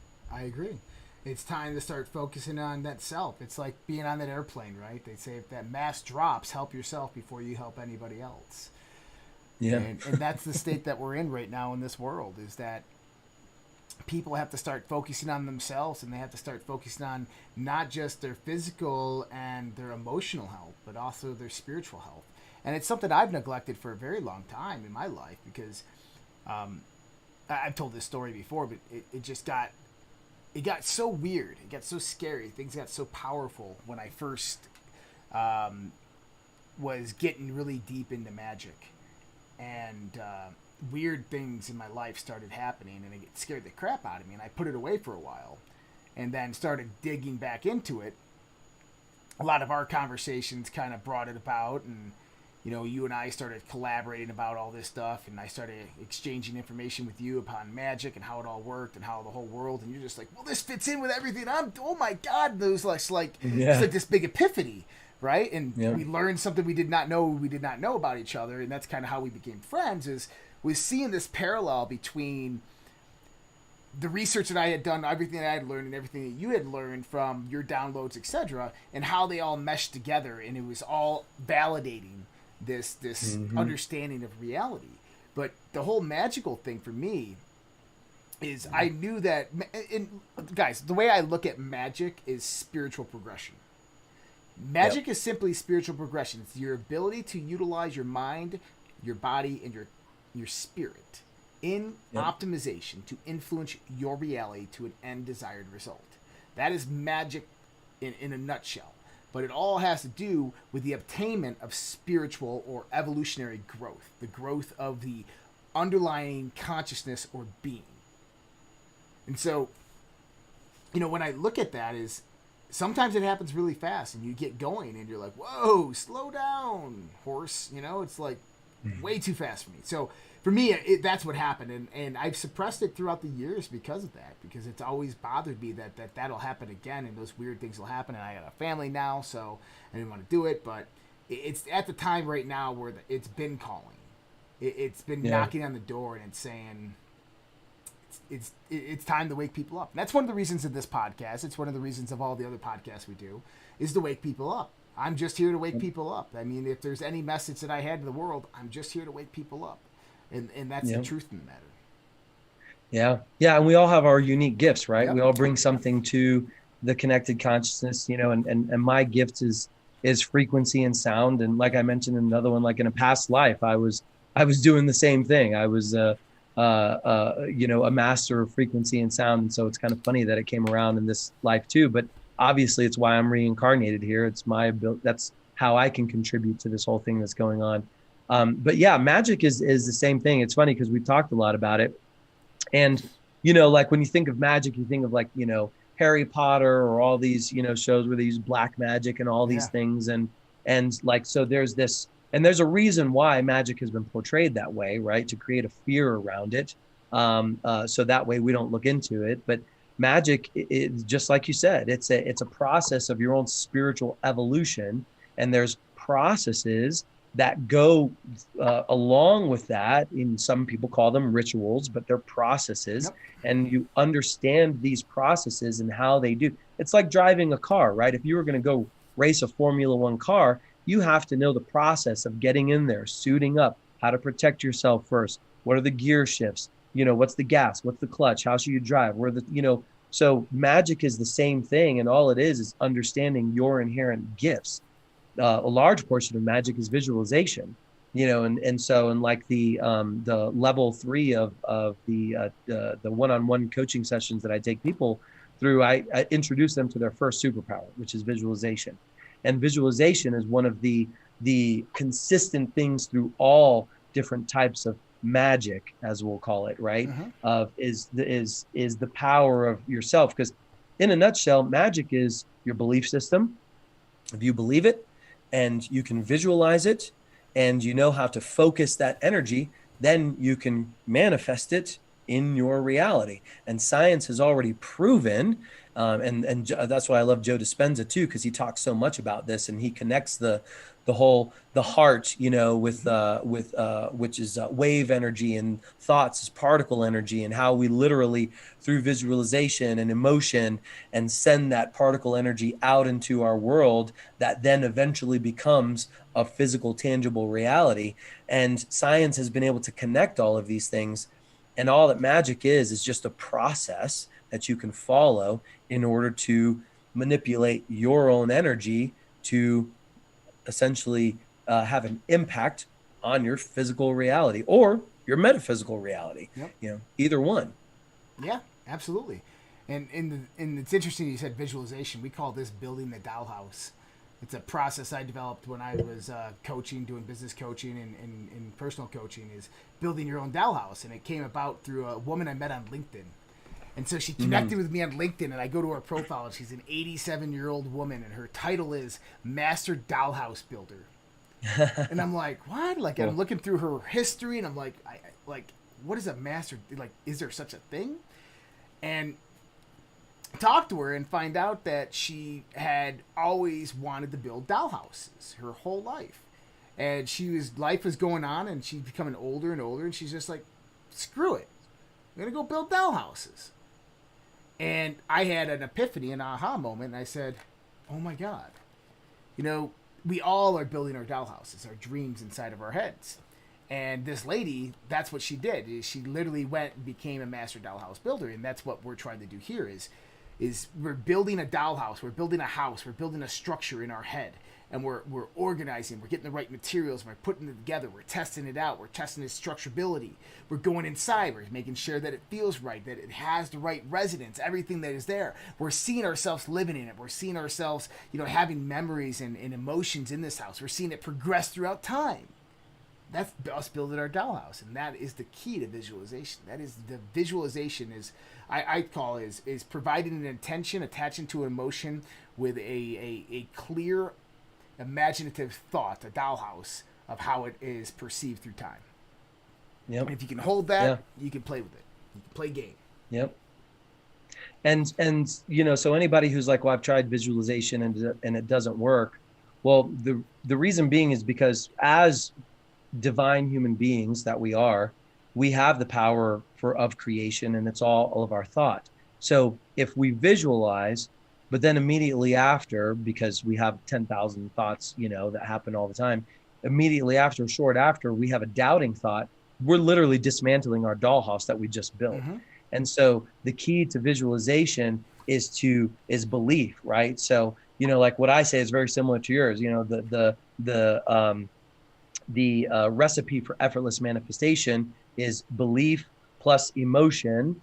It's time to start focusing on that self. It's like being on that airplane, right? They say if that mask drops, help yourself before you help anybody else. Yeah. And that's the state that we're in right now in this world, is that people have to start focusing on themselves, and they have to start focusing on not just their physical and their emotional health, but also their spiritual health. And it's something I've neglected for a very long time in my life, because I've told this story before, but it got so weird. It got so scary. Things got so powerful when I first was getting really deep into magic. And weird things in my life started happening, and it scared the crap out of me. And I put it away for a while, and then started digging back into it. A lot of our conversations kind of brought it about, and you and I started collaborating about all this stuff, and I started exchanging information with you upon magic and how it all worked and how the whole world, and you're just like, well, this fits in with everything. Oh my God, those it's like this big epiphany, right? And we learned something we did not know about each other, and that's kind of how we became friends, was seeing this parallel between the research that I had done, everything that I had learned, and everything that you had learned from your downloads, etc., and how they all meshed together, and it was all validating this understanding of reality. But the whole magical thing for me is I knew that, and guys, the way I look at magic is spiritual progression. Magic is simply spiritual progression. It's your ability to utilize your mind, your body, and your spirit in optimization to influence your reality to an end desired result. That is magic in a nutshell. But it all has to do with the obtainment of spiritual or evolutionary growth, the growth of the underlying consciousness or being. And so, when I look at that, is sometimes it happens really fast, and you get going, and you're like, whoa, slow down, horse. It's like way too fast for me. So for me, that's what happened, and I've suppressed it throughout the years because of that, because it's always bothered me that'll happen again, and those weird things will happen, and I got a family now, so I didn't want to do it, but it's at the time right now where it's been calling. It's been knocking on the door, and it's saying it's time to wake people up. And that's one of the reasons of this podcast. It's one of the reasons of all the other podcasts we do, is to wake people up. I'm just here to wake people up. I mean, if there's any message that I had to the world, I'm just here to wake people up. And that's the truth in the matter. Yeah. And we all have our unique gifts, right? Yep. We all bring something to the connected consciousness, and my gift is frequency and sound. And like I mentioned in another one, like in a past life, I was doing the same thing. I was, a master of frequency and sound. And so it's kind of funny that it came around in this life too, but obviously it's why I'm reincarnated here. It's my ability. That's how I can contribute to this whole thing that's going on. But yeah, magic is the same thing. It's funny because we've talked a lot about it. And, like when you think of magic, you think of like, Harry Potter or all these, shows where they use black magic and all these things. And like, so there's this, and there's a reason why magic has been portrayed that way, right? To create a fear around it. So that way we don't look into it. But magic is just like you said, it's a process of your own spiritual evolution. And there's processes that go along with that. And some people call them rituals, but they're processes. Yep. And you understand these processes and how they do. It's like driving a car, right? If you were going to go race a Formula One car, you have to know the process of getting in there, suiting up, how to protect yourself first. What are the gear shifts? What's the gas? What's the clutch? How should you drive? So magic is the same thing. And all it is understanding your inherent gifts. A large portion of magic is visualization, and like the level 3 of the one-on-one coaching sessions that I take people through, I introduce them to their first superpower, which is visualization. And visualization is one of the consistent things through all different types of magic, as we'll call it, right? Is the power of yourself. Because in a nutshell, magic is your belief system. If you believe it, and you can visualize it, and you know how to focus that energy, then you can manifest it in your reality. And science has already proven, and that's why I love Joe Dispenza too, because he talks so much about this, and he connects the the heart, which is wave energy, and thoughts is particle energy, and how we literally through visualization and emotion and send that particle energy out into our world that then eventually becomes a physical, tangible reality. And science has been able to connect all of these things. And all that magic is just a process that you can follow in order to manipulate your own energy to essentially have an impact on your physical reality or your metaphysical reality. Yep. Either one. Yeah, absolutely. And it's interesting you said visualization. We call this building the dollhouse. It's a process I developed when I was coaching, doing business coaching and personal coaching, is building your own dollhouse. And it came about through a woman I met on LinkedIn. And so she connected with me on LinkedIn, and I go to her profile, and she's an 87-year-old woman, and her title is Master Dollhouse Builder. And I'm like, what? Like, I'm looking through her history, and I'm like, what is a master? Like, is there such a thing? And talk to her and find out that she had always wanted to build dollhouses her whole life. And life was going on, and she's becoming older and older, and she's just like, screw it. I'm going to go build dollhouses. And I had an epiphany, an aha moment, and I said, oh my God. We all are building our dollhouses, our dreams inside of our heads. And this lady, that's what she did. Is she literally went and became a master dollhouse builder. And that's what we're trying to do here is we're building a dollhouse, we're building a house, we're building a structure in our head. And we're organizing, we're getting the right materials, we're putting it together, we're testing it out, we're testing its structurability, we're going inside, we're making sure that it feels right, that it has the right resonance, everything that is there. We're seeing ourselves living in it, we're seeing ourselves, having memories and emotions in this house. We're seeing it progress throughout time. That's us building our dollhouse, and that is the key to visualization. That is the visualization is, I call is providing an intention, attaching to an emotion with a clear imaginative thought, a dollhouse of how it is perceived through time. Yep. And if you can hold that, you can play with it. You can play game. Yep. And so anybody who's like, well, I've tried visualization and it doesn't work. Well, the reason being is because as divine human beings that we are, we have the power of creation, and it's all of our thought. So if we visualize, but then immediately after, because we have 10,000 thoughts, that happen all the time, immediately after, short after, we have a doubting thought, we're literally dismantling our dollhouse that we just built. Mm-hmm. And so the key to visualization is belief, right? So, like what I say is very similar to yours. The recipe for effortless manifestation is belief plus emotion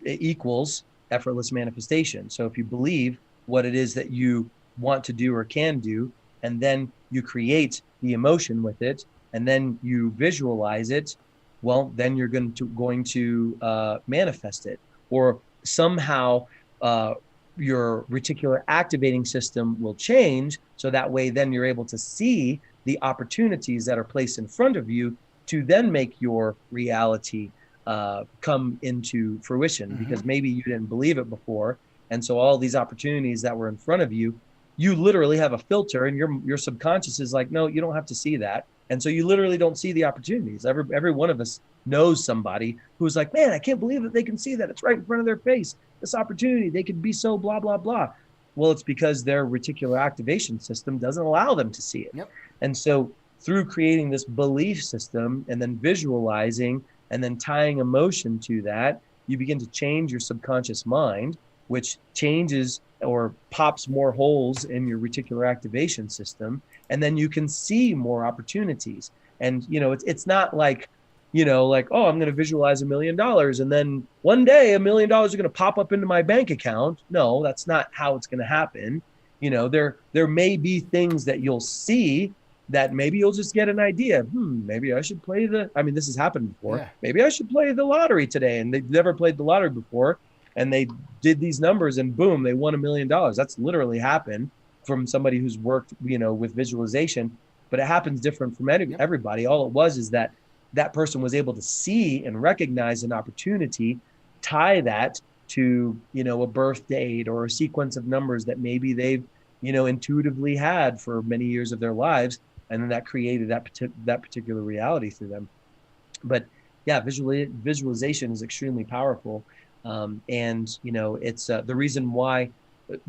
equals effortless manifestation. So if you believe what it is that you want to do or can do, and then you create the emotion with it, and then you visualize it, well, then you're going to manifest it. Or somehow your reticular activating system will change, so that way then you're able to see the opportunities that are placed in front of you to then make your reality come into fruition. Mm-hmm. Because maybe you didn't believe it before, and so all these opportunities that were in front of you, you literally have a filter, and your subconscious is like, no, you don't have to see that, and so you literally don't see the opportunities. Every one of us knows somebody who's like, man, I can't believe that they can see that. It's right in front of their face. This opportunity, they could be so blah blah blah. Well, it's because their reticular activation system doesn't allow them to see it. Yep. And so through creating this belief system and then visualizing and then tying emotion to that, you begin to change your subconscious mind, which changes or pops more holes in your reticular activation system. And then you can see more opportunities. And, it's not like, oh, I'm going to visualize $1 million. And then one day $1 million are going to pop up into my bank account. No, that's not how it's going to happen. There may be things that you'll see that maybe you'll just get an idea. Maybe I should play this has happened before. Yeah. Maybe I should play the lottery today. And they've never played the lottery before. And they did these numbers and boom, they won $1 million. That's literally happened from somebody who's worked, with visualization, but it happens different from everybody. All it was is that person was able to see and recognize an opportunity, tie that to, a birth date or a sequence of numbers that maybe they've intuitively had for many years of their lives, and then that created that particular reality through them. But yeah, visualization is extremely powerful, and it's the reason why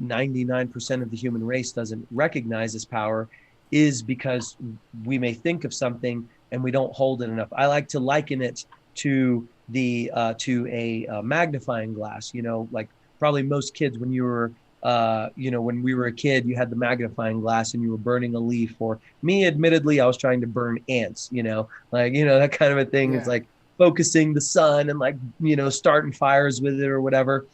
99% of the human race doesn't recognize this power is because we may think of something and we don't hold it enough. I like to liken it to to a magnifying glass. Like probably most kids, when you were when we were a kid, you had the magnifying glass and you were burning a leaf. Or me, admittedly, I was trying to burn ants, that kind of a thing. Yeah. It's like focusing the sun and starting fires with it or whatever.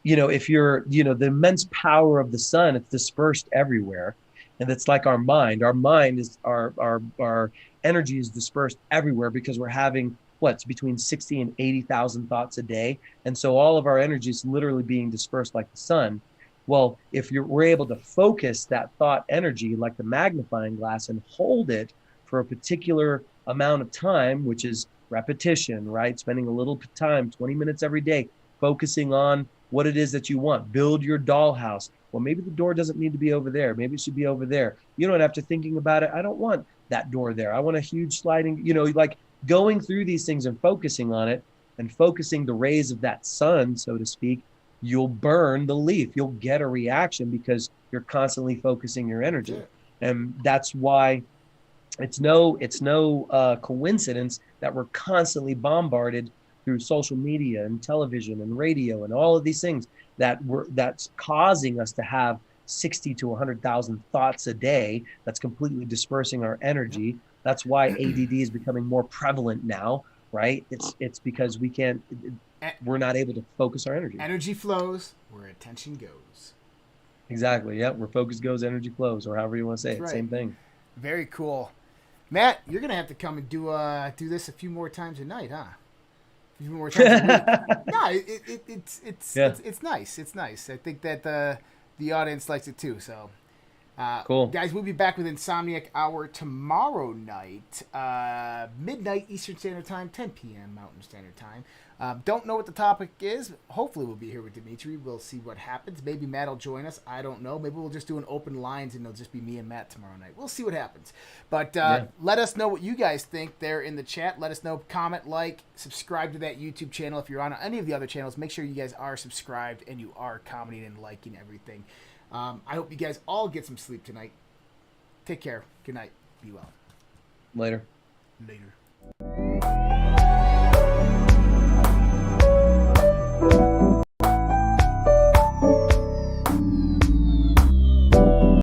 If you're, the immense power of the sun, it's dispersed everywhere. And it's like our mind. Our mind is our energy is dispersed everywhere because we're having what's between 60 and 80,000 thoughts a day. And so all of our energy is literally being dispersed like the sun. Well, if we're able to focus that thought energy like the magnifying glass and hold it for a particular amount of time, which is repetition, right? Spending a little time, 20 minutes every day, focusing on what it is that you want. Build your dollhouse. Well, maybe the door doesn't need to be over there. Maybe it should be over there. You don't have to thinking about it. I don't want that door there. I want a huge sliding, like going through these things and focusing on it and focusing the rays of that sun, so to speak, you'll burn the leaf. You'll get a reaction because you're constantly focusing your energy. Yeah. And that's why it's no coincidence that we're constantly bombarded through social media and television and radio and all of these things that's causing us to have 60 to 100,000 thoughts a day. That's completely dispersing our energy. Yeah. That's why ADD is becoming more prevalent now, right? It's because we're not able to focus our energy. Energy flows where attention goes. Exactly. Yeah. Where focus goes, energy flows, or however you want to say That's it. Right. Same thing. Very cool. Matt, you're going to have to come and do this a few more times a night, huh? A few more times a week. No, it's nice. It's nice. I think that the audience likes it too. So, cool. Guys, we'll be back with Insomniac Hour tomorrow night, midnight Eastern Standard Time, 10 p.m. Mountain Standard Time. Don't know what the topic is. Hopefully we'll be here with Dimitri. We'll see what happens. Maybe Matt will join us. I don't know. Maybe we'll just do an open lines and it'll just be me and Matt tomorrow night. We'll see what happens. But let us know what you guys think there in the chat. Let us know. Comment, subscribe to that YouTube channel. If you're on any of the other channels, make sure you guys are subscribed and you are commenting and liking everything. I hope you guys all get some sleep tonight. Take care. Good night. Be well. Later. Later.